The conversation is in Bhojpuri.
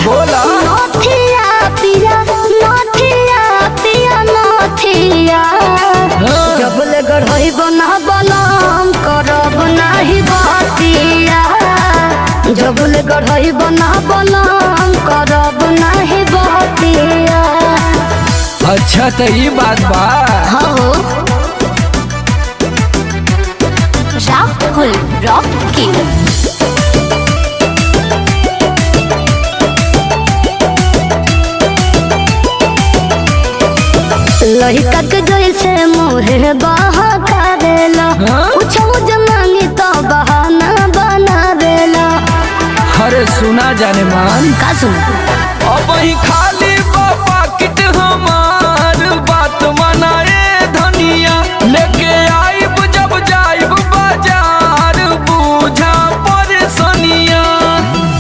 बोला नथिया पिया नथिया पिया नथिया जबले गढ़ई बना बलम करब नाही बतिया जबले गढ़ई बना बलम करब नाही बतिया। अच्छा तो ये बात बा। हो राहुल रॉकी लड़का के जैसे मोहे बहका देला पूछो जमांगी तो बहाना बना देला। अरे सुना जाने मान का सुन अब ही खाली बाबा किट हमार बात मनाए धनिया